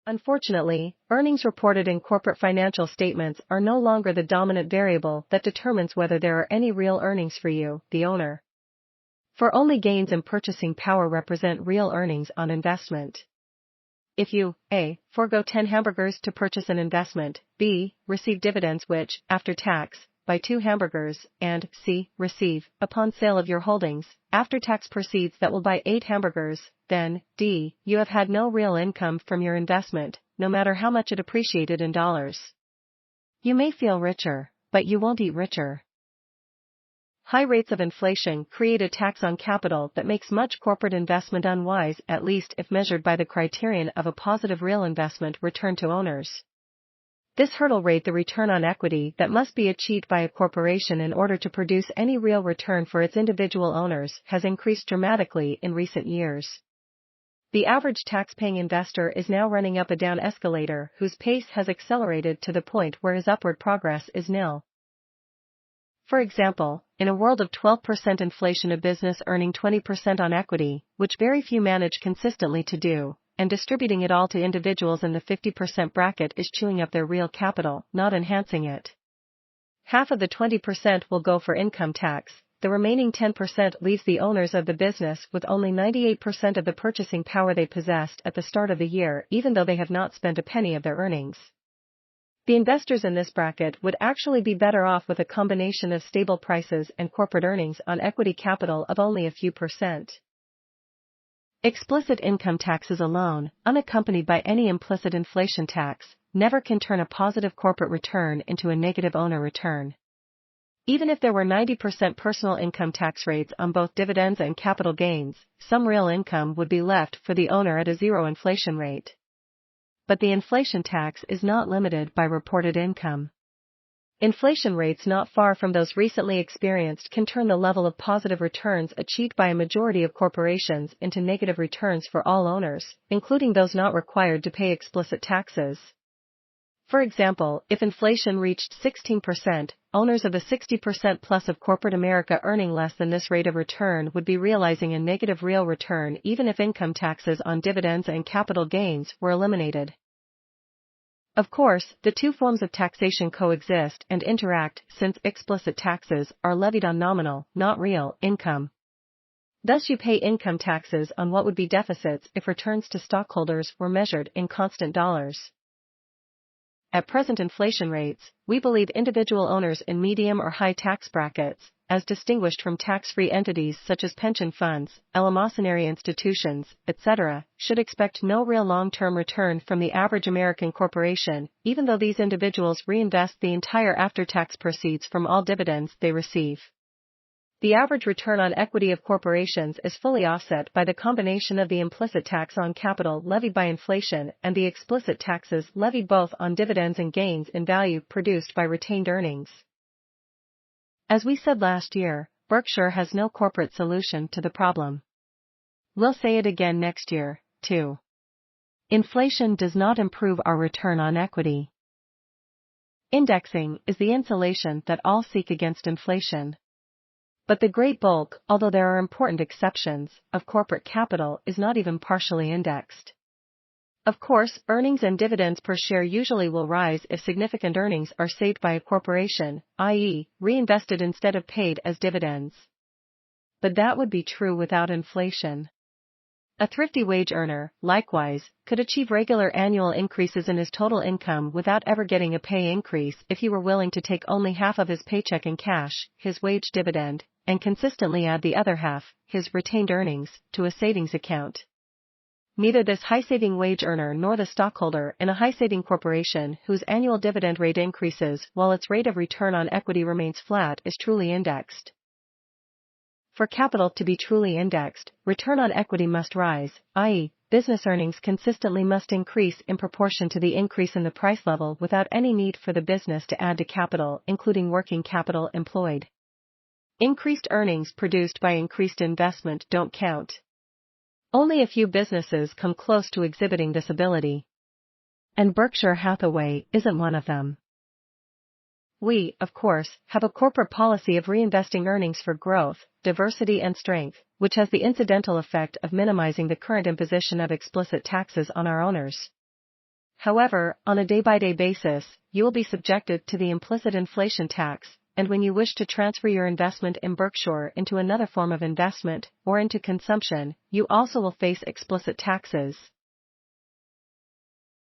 Unfortunately, earnings reported in corporate financial statements are no longer the dominant variable that determines whether there are any real earnings for you, the owner. For only gains in purchasing power represent real earnings on investment. If you, A, forego 10 hamburgers to purchase an investment, B, receive dividends which, after tax, buy 2 hamburgers, and C, receive, upon sale of your holdings, after-tax proceeds that will buy 8 hamburgers, then, D, you have had no real income from your investment, no matter how much it appreciated in dollars. You may feel richer, but you won't eat richer. High rates of inflation create a tax on capital that makes much corporate investment unwise, at least if measured by the criterion of a positive real investment return to owners. This hurdle rate, the return on equity that must be achieved by a corporation in order to produce any real return for its individual owners, has increased dramatically in recent years. The average tax-paying investor is now running up a down escalator whose pace has accelerated to the point where his upward progress is nil. For example, in a world of 12% inflation, a business earning 20% on equity, which very few manage consistently to do, and distributing it all to individuals in the 50% bracket is chewing up their real capital, not enhancing it. Half of the 20% will go for income tax, the remaining 10% leaves the owners of the business with only 98% of the purchasing power they possessed at the start of the year, even though they have not spent a penny of their earnings. The investors in this bracket would actually be better off with a combination of stable prices and corporate earnings on equity capital of only a few percent. Explicit income taxes alone, unaccompanied by any implicit inflation tax, never can turn a positive corporate return into a negative owner return. Even if there were 90% personal income tax rates on both dividends and capital gains, some real income would be left for the owner at a zero inflation rate. But the inflation tax is not limited by reported income. Inflation rates not far from those recently experienced can turn the level of positive returns achieved by a majority of corporations into negative returns for all owners, including those not required to pay explicit taxes. For example, if inflation reached 16%, owners of the 60% plus of corporate America earning less than this rate of return would be realizing a negative real return even if income taxes on dividends and capital gains were eliminated. Of course, the two forms of taxation coexist and interact since explicit taxes are levied on nominal, not real, income. Thus you pay income taxes on what would be deficits if returns to stockholders were measured in constant dollars. At present inflation rates, we believe individual owners in medium or high tax brackets, as distinguished from tax-free entities such as pension funds, eleemosynary institutions, etc., should expect no real long-term return from the average American corporation, even though these individuals reinvest the entire after-tax proceeds from all dividends they receive. The average return on equity of corporations is fully offset by the combination of the implicit tax on capital levied by inflation and the explicit taxes levied both on dividends and gains in value produced by retained earnings. As we said last year, Berkshire has no corporate solution to the problem. We'll say it again next year, too. Inflation does not improve our return on equity. Indexing is the insulation that all seek against inflation. But the great bulk, although there are important exceptions, of corporate capital is not even partially indexed. Of course, earnings and dividends per share usually will rise if significant earnings are saved by a corporation, i.e., reinvested instead of paid as dividends. But that would be true without inflation. A thrifty wage earner, likewise, could achieve regular annual increases in his total income without ever getting a pay increase if he were willing to take only half of his paycheck in cash, his wage dividend, and consistently add the other half, his retained earnings, to a savings account. Neither this high-saving wage earner nor the stockholder in a high-saving corporation whose annual dividend rate increases while its rate of return on equity remains flat is truly indexed. For capital to be truly indexed, return on equity must rise, i.e., business earnings consistently must increase in proportion to the increase in the price level without any need for the business to add to capital, including working capital employed. Increased earnings produced by increased investment don't count. Only a few businesses come close to exhibiting this ability. And Berkshire Hathaway isn't one of them. We, of course, have a corporate policy of reinvesting earnings for growth, diversity and strength, which has the incidental effect of minimizing the current imposition of explicit taxes on our owners. However, on a day-by-day basis, you will be subjected to the implicit inflation tax, and when you wish to transfer your investment in Berkshire into another form of investment, or into consumption, you also will face explicit taxes.